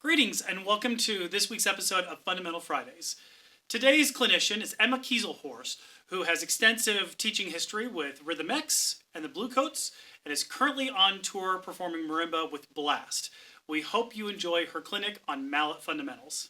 Greetings and welcome to this week's episode of Fundamental Fridays. Today's clinician is Emma Kieselhorst, who has extensive teaching history with Rhythm X and the Bluecoats and is currently on tour performing marimba with Blast. We hope you enjoy her clinic on Mallet Fundamentals.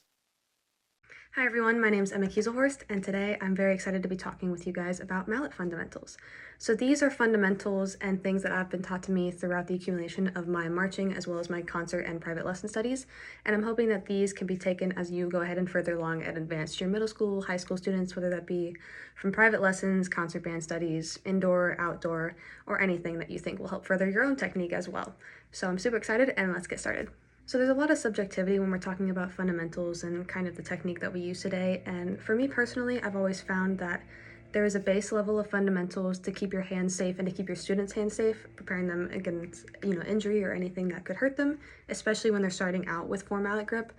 Hi everyone, my name is Emma Kieselhorst, and today I'm very excited to be talking with you guys about Mallet Fundamentals. So these are fundamentals and things that have been taught to me throughout the accumulation of my marching as well as my concert and private lesson studies, and I'm hoping that these can be taken as you go ahead and further along and advance your middle school, high school students, whether that be from private lessons, concert band studies, indoor, outdoor, or anything that you think will help further your own technique as well. So I'm super excited, and let's get started. So there's a lot of subjectivity when we're talking about fundamentals and kind of the technique that we use today, and for me personally, I've always found that there is a base level of fundamentals to keep your hands safe and to keep your students' hands safe, preparing them against, injury or anything that could hurt them, especially when they're starting out with four-mallet grip.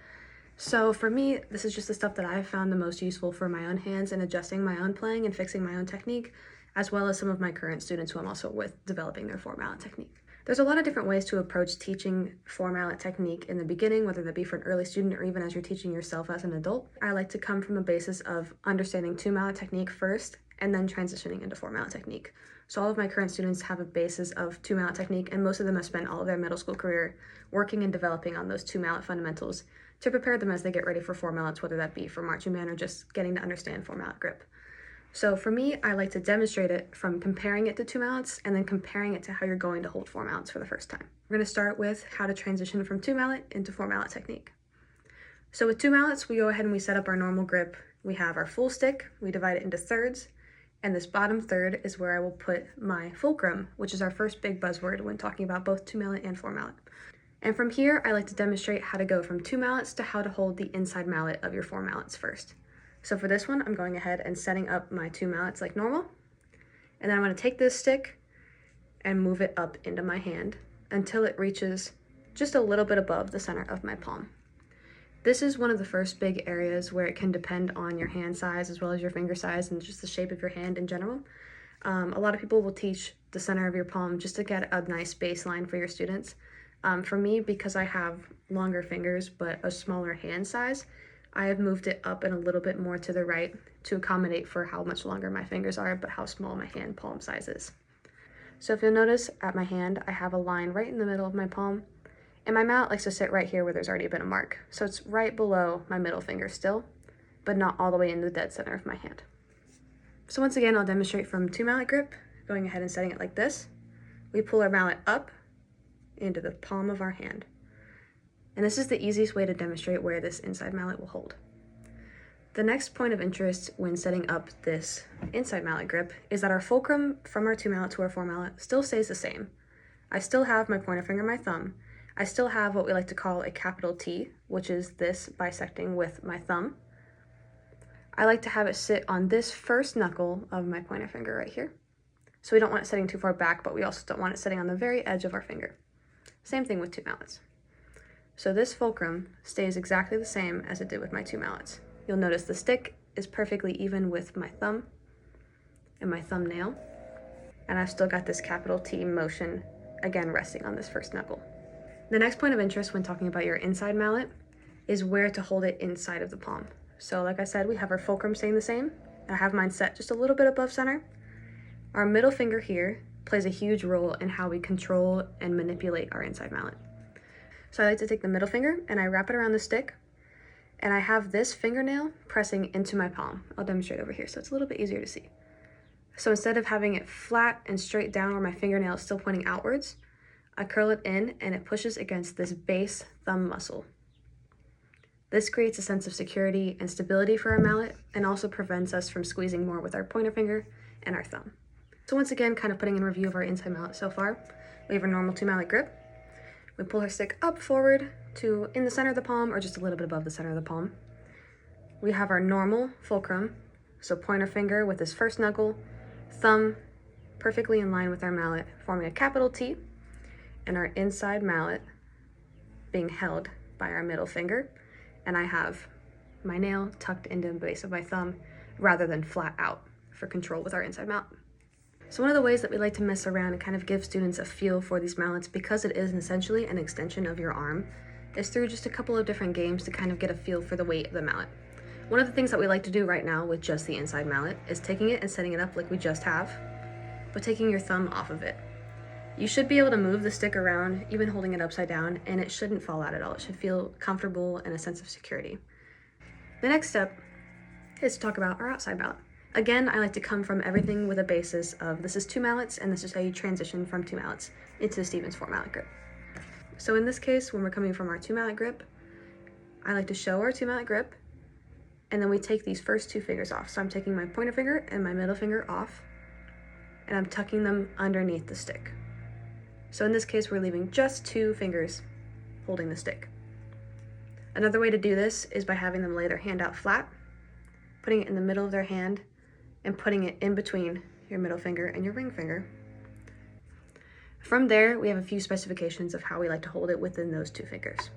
So for me, this is just the stuff that I've found the most useful for my own hands and adjusting my own playing and fixing my own technique, as well as some of my current students who I'm also with developing their four-mallet technique. There's a lot of different ways to approach teaching four-mallet technique in the beginning, whether that be for an early student or even as you're teaching yourself as an adult. I like to come from a basis of understanding two-mallet technique first and then transitioning into four-mallet technique. So all of my current students have a basis of two-mallet technique, and most of them have spent all of their middle school career working and developing on those two-mallet fundamentals to prepare them as they get ready for four-mallets, whether that be for marching band or just getting to understand four-mallet grip. So for me, I like to demonstrate it from comparing it to two-mallets and then comparing it to how you're going to hold four-mallets for the first time. We're going to start with how to transition from two-mallet into four-mallet technique. So with two-mallets, we go ahead and we set up our normal grip. We have our full stick, we divide it into thirds, and this bottom third is where I will put my fulcrum, which is our first big buzzword when talking about both two-mallet and four-mallet. And from here, I like to demonstrate how to go from two-mallets to how to hold the inside mallet of your four-mallets first. So for this one, I'm going ahead and setting up my two-mallets like normal. And then I'm going to take this stick and move it up into my hand until it reaches just a little bit above the center of my palm. This is one of the first big areas where it can depend on your hand size as well as your finger size and just the shape of your hand in general. A lot of people will teach the center of your palm just to get a nice baseline for your students. For me, because I have longer fingers but a smaller hand size, I have moved it up and a little bit more to the right to accommodate for how much longer my fingers are, but how small my hand palm size is. So if you'll notice at my hand, I have a line right in the middle of my palm, and my mallet likes to sit right here where there's already been a mark. So it's right below my middle finger still, but not all the way in the dead center of my hand. So once again, I'll demonstrate from two-mallet grip, going ahead and setting it like this. We pull our mallet up into the palm of our hand. And this is the easiest way to demonstrate where this inside mallet will hold. The next point of interest when setting up this inside mallet grip is that our fulcrum from our two-mallet to our four-mallet still stays the same. I still have my pointer finger and my thumb. I still have what we like to call a capital T, which is this bisecting with my thumb. I like to have it sit on this first knuckle of my pointer finger right here. So we don't want it sitting too far back, but we also don't want it sitting on the very edge of our finger. Same thing with two-mallets. So this fulcrum stays exactly the same as it did with my two-mallets. You'll notice the stick is perfectly even with my thumb and my thumbnail, and I've still got this capital T motion, again resting on this first knuckle. The next point of interest when talking about your inside mallet is where to hold it inside of the palm. So like I said, we have our fulcrum staying the same. I have mine set just a little bit above center. Our middle finger here plays a huge role in how we control and manipulate our inside mallet. So I like to take the middle finger and I wrap it around the stick, and I have this fingernail pressing into my palm. I'll demonstrate over here so it's a little bit easier to see. So instead of having it flat and straight down where my fingernail is still pointing outwards, I curl it in and it pushes against this base thumb muscle. This creates a sense of security and stability for our mallet and also prevents us from squeezing more with our pointer finger and our thumb. So once again, kind of putting in review of our inside mallet so far, we have our normal two-mallet grip. We pull our stick up forward to in the center of the palm or just a little bit above the center of the palm. We have our normal fulcrum, so pointer finger with this first knuckle, thumb perfectly in line with our mallet, forming a capital T, and our inside mallet being held by our middle finger, and I have my nail tucked into the base of my thumb rather than flat out for control with our inside mallet. So one of the ways that we like to mess around and kind of give students a feel for these mallets, because it is essentially an extension of your arm, is through just a couple of different games to kind of get a feel for the weight of the mallet. One of the things that we like to do right now with just the inside mallet is taking it and setting it up like we just have, but taking your thumb off of it. You should be able to move the stick around, even holding it upside down, and it shouldn't fall out at all. It should feel comfortable and a sense of security. The next step is to talk about our outside mallet. Again, I like to come from everything with a basis of this is 2 mallets, and this is how you transition from 2 mallets into the Stevens 4-mallet grip. So in this case, when we're coming from our 2-mallet grip, I like to show our 2-mallet grip, and then we take these first 2 fingers off. So I'm taking my pointer finger and my middle finger off, and I'm tucking them underneath the stick. So in this case, we're leaving just 2 fingers holding the stick. Another way to do this is by having them lay their hand out flat, putting it in the middle of their hand, and putting it in between your middle finger and your ring finger. From there, we have a few specifications of how we like to hold it within those 2 fingers.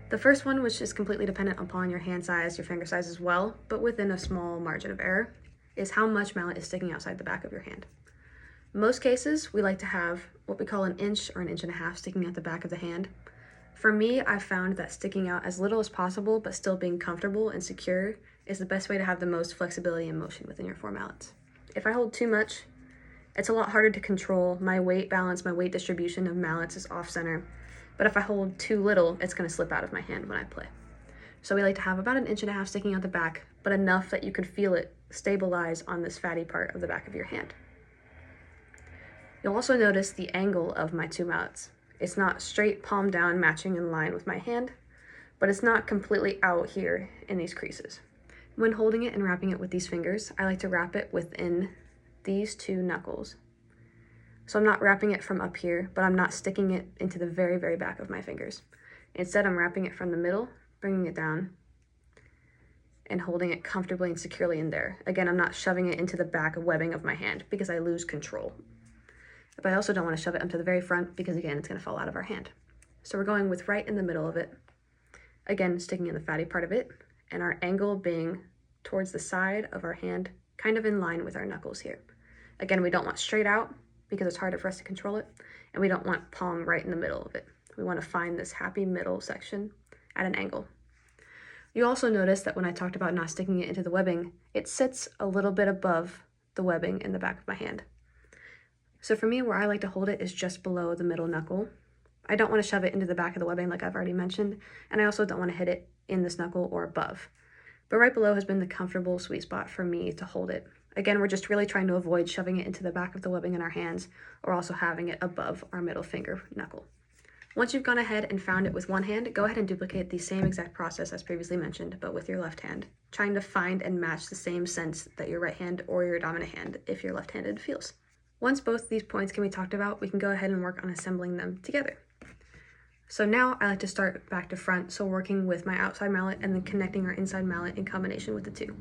The first one, which is completely dependent upon your hand size, your finger size as well, but within a small margin of error, is how much mallet is sticking outside the back of your hand. In most cases, we like to have what we call an inch or an inch and a half sticking out the back of the hand. For me, I've found that sticking out as little as possible, but still being comfortable and secure, is the best way to have the most flexibility and motion within your 4 mallets. If I hold too much, it's a lot harder to control. My weight balance, my weight distribution of mallets is off center. But if I hold too little, it's going to slip out of my hand when I play. So we like to have about an inch and a half sticking out the back, but enough that you could feel it stabilize on this fatty part of the back of your hand. You'll also notice the angle of my 2 mallets. It's not straight palm down matching in line with my hand, but it's not completely out here in these creases. When holding it and wrapping it with these fingers, I like to wrap it within these 2 knuckles. So I'm not wrapping it from up here, but I'm not sticking it into the very, very back of my fingers. Instead, I'm wrapping it from the middle, bringing it down, and holding it comfortably and securely in there. Again, I'm not shoving it into the back webbing of my hand because I lose control. But I also don't want to shove it onto the very front because, again, it's going to fall out of our hand. So we're going with right in the middle of it. Again, sticking in the fatty part of it, and our angle being towards the side of our hand, kind of in line with our knuckles here. Again, we don't want straight out because it's harder for us to control it, and we don't want palm right in the middle of it. We want to find this happy middle section at an angle. You also notice that when I talked about not sticking it into the webbing, it sits a little bit above the webbing in the back of my hand. So for me, where I like to hold it is just below the middle knuckle. I don't want to shove it into the back of the webbing like I've already mentioned, and I also don't want to hit it in this knuckle or above. But right below has been the comfortable sweet spot for me to hold it. Again, we're just really trying to avoid shoving it into the back of the webbing in our hands or also having it above our middle finger knuckle. Once you've gone ahead and found it with one hand, go ahead and duplicate the same exact process as previously mentioned, but with your left hand, trying to find and match the same sense that your right hand or your dominant hand, if you're left-handed, feels. Once both these points can be talked about, we can go ahead and work on assembling them together. So now I like to start back to front, so working with my outside mallet and then connecting our inside mallet in combination with the 2.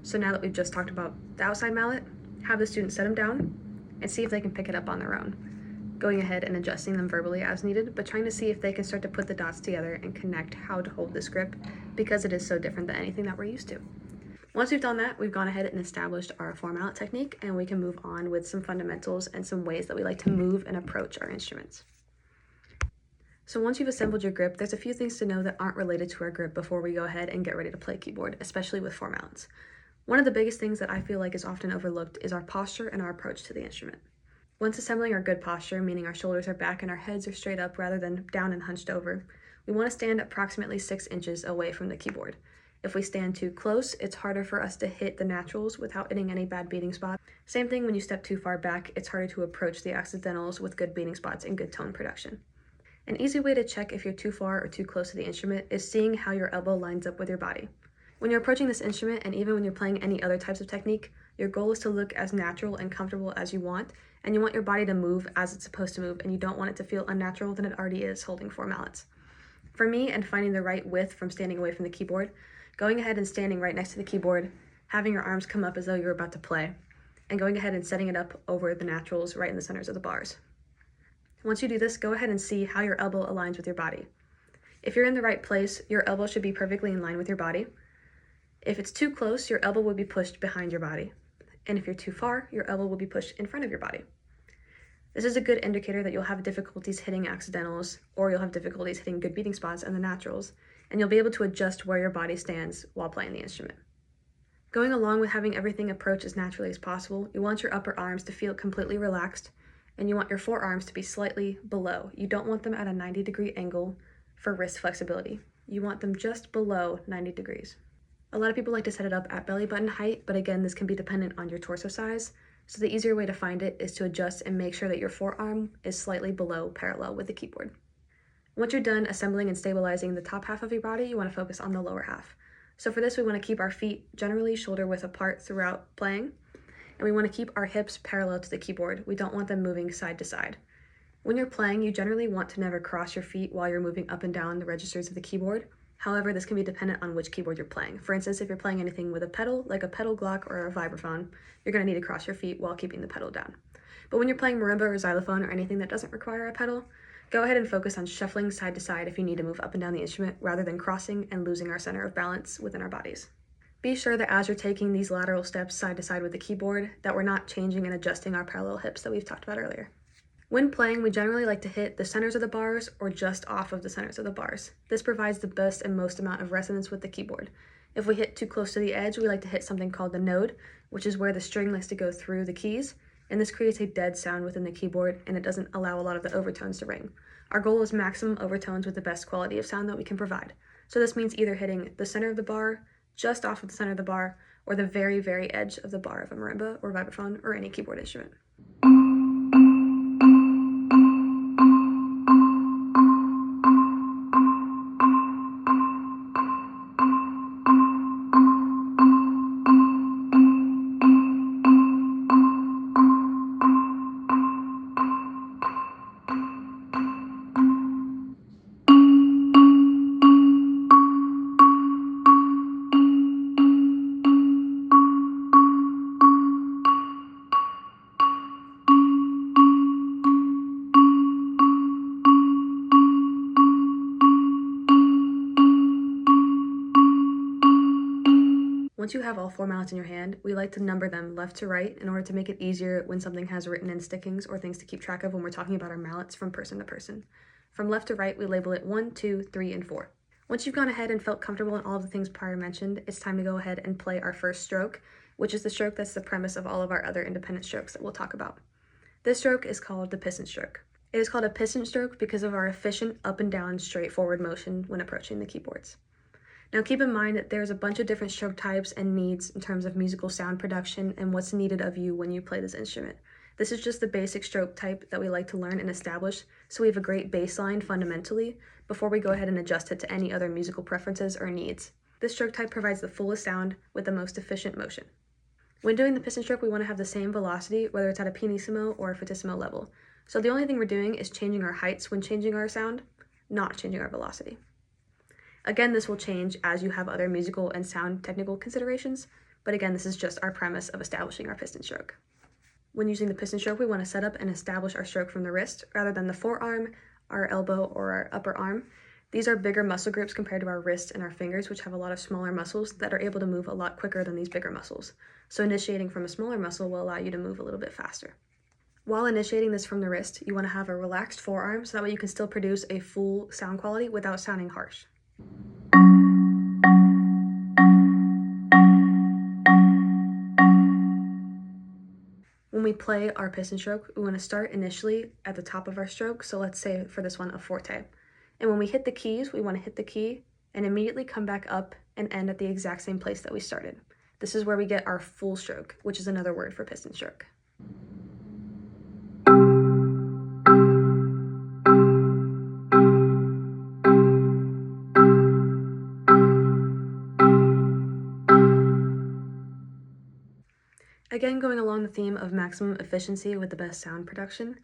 So now that we've just talked about the outside mallet, have the student set them down and see if they can pick it up on their own. Going ahead and adjusting them verbally as needed, but trying to see if they can start to put the dots together and connect how to hold this grip because it is so different than anything that we're used to. Once we've done that, we've gone ahead and established our 4-mallet technique, and we can move on with some fundamentals and some ways that we like to move and approach our instruments. So once you've assembled your grip, there's a few things to know that aren't related to our grip before we go ahead and get ready to play keyboard, especially with 4 mallets. One of the biggest things that I feel like is often overlooked is our posture and our approach to the instrument. Once assembling our good posture, meaning our shoulders are back and our heads are straight up rather than down and hunched over, we want to stand approximately 6 inches away from the keyboard. If we stand too close, it's harder for us to hit the naturals without hitting any bad beating spots. Same thing when you step too far back, it's harder to approach the accidentals with good beating spots and good tone production. An easy way to check if you're too far or too close to the instrument is seeing how your elbow lines up with your body. When you're approaching this instrument, and even when you're playing any other types of technique, your goal is to look as natural and comfortable as you want, and you want your body to move as it's supposed to move, and you don't want it to feel unnatural than it already is holding 4 mallets. For me, and finding the right width from standing away from the keyboard, going ahead and standing right next to the keyboard, having your arms come up as though you're about to play, and going ahead and setting it up over the naturals right in the centers of the bars. Once you do this, go ahead and see how your elbow aligns with your body. If you're in the right place, your elbow should be perfectly in line with your body. If it's too close, your elbow will be pushed behind your body. And if you're too far, your elbow will be pushed in front of your body. This is a good indicator that you'll have difficulties hitting accidentals, or you'll have difficulties hitting good beating spots and the naturals, and you'll be able to adjust where your body stands while playing the instrument. Going along with having everything approach as naturally as possible, you want your upper arms to feel completely relaxed, and you want your forearms to be slightly below. You don't want them at a 90-degree angle for wrist flexibility. You want them just below 90 degrees. A lot of people like to set it up at belly button height, but again, this can be dependent on your torso size. So the easier way to find it is to adjust and make sure that your forearm is slightly below parallel with the keyboard. Once you're done assembling and stabilizing the top half of your body, you want to focus on the lower half. So for this, we want to keep our feet generally shoulder width apart throughout playing, and we want to keep our hips parallel to the keyboard. We don't want them moving side to side. When you're playing, you generally want to never cross your feet while you're moving up and down the registers of the keyboard. However, this can be dependent on which keyboard you're playing. For instance, if you're playing anything with a pedal, like a pedal Glock or a vibraphone, you're going to need to cross your feet while keeping the pedal down. But when you're playing marimba or xylophone or anything that doesn't require a pedal, go ahead and focus on shuffling side to side if you need to move up and down the instrument, rather than crossing and losing our center of balance within our bodies. Be sure that as you're taking these lateral steps side to side with the keyboard, that we're not changing and adjusting our parallel hips that we've talked about earlier. When playing, we generally like to hit the centers of the bars or just off of the centers of the bars. This provides the best and most amount of resonance with the keyboard. If we hit too close to the edge, we like to hit something called the node, which is where the string likes to go through the keys, and this creates a dead sound within the keyboard, and it doesn't allow a lot of the overtones to ring. Our goal is maximum overtones with the best quality of sound that we can provide. So this means either hitting the center of the bar, just off of the center of the bar, or the very, very edge of the bar of a marimba or vibraphone or any keyboard instrument. Once you have all four mallets in your hand, we like to number them left to right in order to make it easier when something has written in stickings or things to keep track of when we're talking about our mallets from person to person. From left to right, we label it 1, 2, 3, and 4. Once you've gone ahead and felt comfortable in all of the things prior mentioned, it's time to go ahead and play our first stroke, which is the stroke that's the premise of all of our other independent strokes that we'll talk about. This stroke is called the piston stroke. It is called a piston stroke because of our efficient up and down straightforward motion when approaching the keyboards. Now keep in mind that there's a bunch of different stroke types and needs in terms of musical sound production and what's needed of you when you play this instrument. This is just the basic stroke type that we like to learn and establish, so we have a great baseline fundamentally before we go ahead and adjust it to any other musical preferences or needs. This stroke type provides the fullest sound with the most efficient motion. When doing the piston stroke, we want to have the same velocity, whether it's at a pianissimo or a fortissimo level. So the only thing we're doing is changing our heights when changing our sound, not changing our velocity. Again, this will change as you have other musical and sound technical considerations, but again, this is just our premise of establishing our piston stroke. When using the piston stroke, we want to set up and establish our stroke from the wrist rather than the forearm, our elbow, or our upper arm. These are bigger muscle groups compared to our wrists and our fingers, which have a lot of smaller muscles that are able to move a lot quicker than these bigger muscles. So initiating from a smaller muscle will allow you to move a little bit faster. While initiating this from the wrist, you want to have a relaxed forearm so that way you can still produce a full sound quality without sounding harsh. When we play our piston stroke, we want to start initially at the top of our stroke, so let's say for this one a forte. And when we hit the keys, we want to hit the key and immediately come back up and end at the exact same place that we started. This is where we get our full stroke, which is another word for piston stroke. Again, going along the theme of maximum efficiency with the best sound production,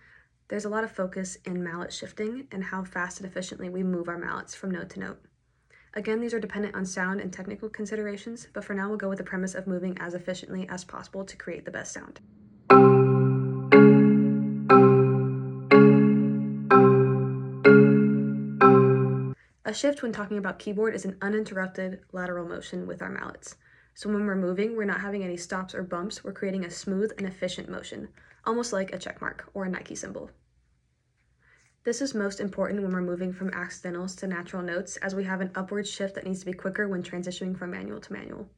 there's a lot of focus in mallet shifting and how fast and efficiently we move our mallets from note to note. Again, these are dependent on sound and technical considerations, but for now we'll go with the premise of moving as efficiently as possible to create the best sound. A shift when talking about keyboard is an uninterrupted lateral motion with our mallets. So when we're moving, we're not having any stops or bumps, we're creating a smooth and efficient motion. almost like a check mark or a Nike symbol. This is most important when we're moving from accidentals to natural notes, as we have an upward shift that needs to be quicker when transitioning from manual to manual.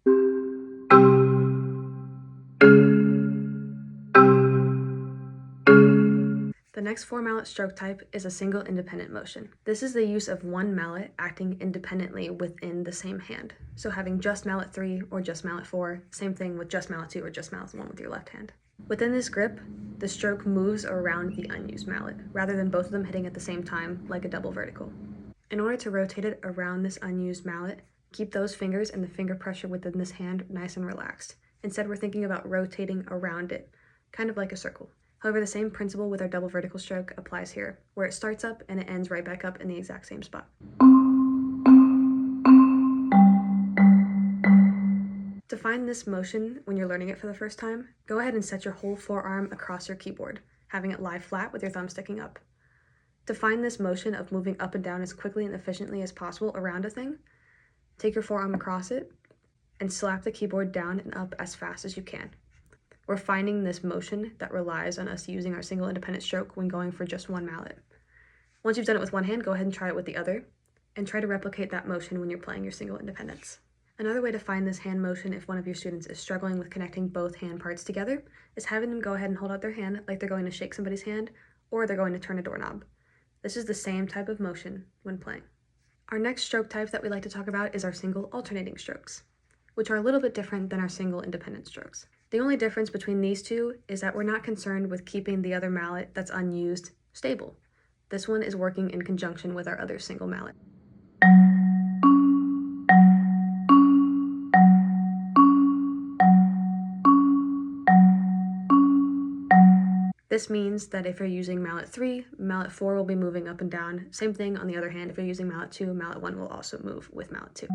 The next four-mallet stroke type is a single independent motion. This is the use of one mallet acting independently within the same hand. So having just mallet 3 or just mallet 4, same thing with just mallet 2 or just mallet 1 with your left hand. Within this grip, the stroke moves around the unused mallet, rather than both of them hitting at the same time like a double vertical. In order to rotate it around this unused mallet, keep those fingers and the finger pressure within this hand nice and relaxed. Instead, we're thinking about rotating around it, kind of like a circle. However, the same principle with our double vertical stroke applies here, where it starts up and it ends right back up in the exact same spot. To find this motion when you're learning it for the first time, go ahead and set your whole forearm across your keyboard, having it lie flat with your thumb sticking up. To find this motion of moving up and down as quickly and efficiently as possible around a thing, take your forearm across it and slap the keyboard down and up as fast as you can. We're finding this motion that relies on us using our single independent stroke when going for just one mallet. Once you've done it with one hand, go ahead and try it with the other, and try to replicate that motion when you're playing your single independents. Another way to find this hand motion if one of your students is struggling with connecting both hand parts together is having them go ahead and hold out their hand like they're going to shake somebody's hand or they're going to turn a doorknob. This is the same type of motion when playing. Our next stroke type that we like to talk about is our single alternating strokes, which are a little bit different than our single independent strokes. The only difference between these two is that we're not concerned with keeping the other mallet that's unused stable. This one is working in conjunction with our other single mallet. This means that if you're using mallet 3, mallet 4 will be moving up and down. Same thing on the other hand, if you're using mallet 2, mallet 1 will also move with mallet 2.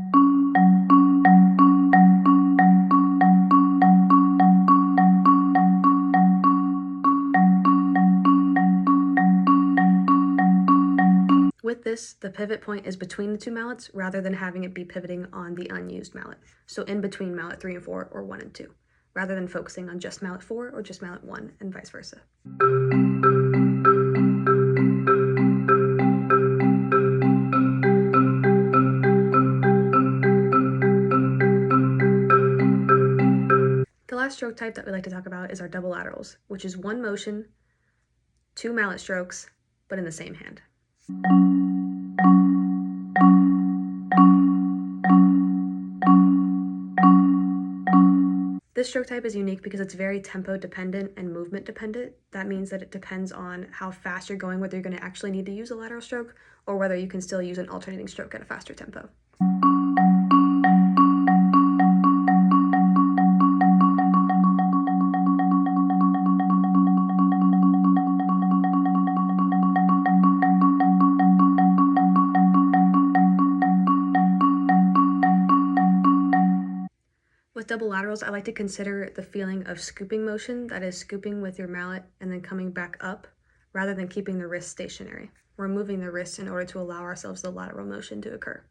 With this, the pivot point is between the two mallets rather than having it be pivoting on the unused mallet. So in between mallet 3 and 4 or 1 and 2, rather than focusing on just mallet 4 or just mallet 1 and vice versa. The last stroke type that we like to talk about is our double laterals, which is one motion, two mallet strokes, but in the same hand. This stroke type is unique because it's very tempo dependent and movement dependent. That means that it depends on how fast you're going, whether you're going to actually need to use a lateral stroke or whether you can still use an alternating stroke at a faster tempo. With double laterals, I like to consider the feeling of scooping motion, that is scooping with your mallet and then coming back up, rather than keeping the wrist stationary. We're moving the wrist in order to allow ourselves the lateral motion to occur.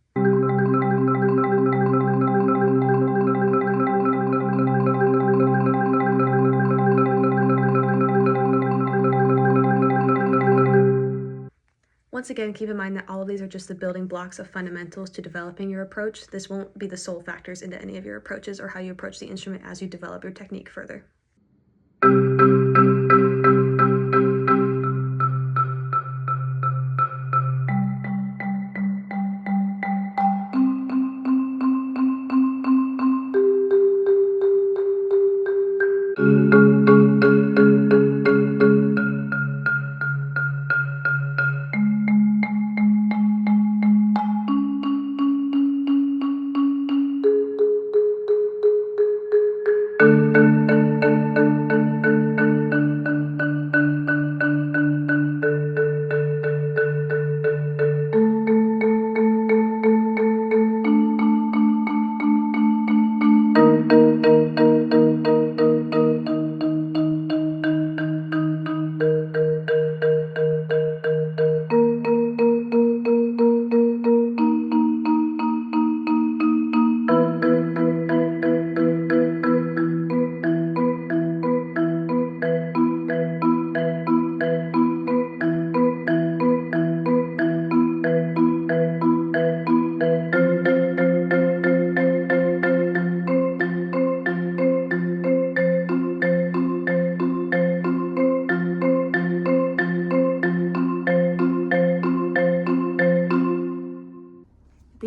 Once again, keep in mind that all of these are just the building blocks of fundamentals to developing your approach. This won't be the sole factors into any of your approaches or how you approach the instrument as you develop your technique further.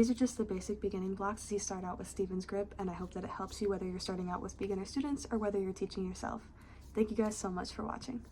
These are just the basic beginning blocks as you start out with Stephen's grip, and I hope that it helps you whether you're starting out with beginner students or whether you're teaching yourself. Thank you guys so much for watching.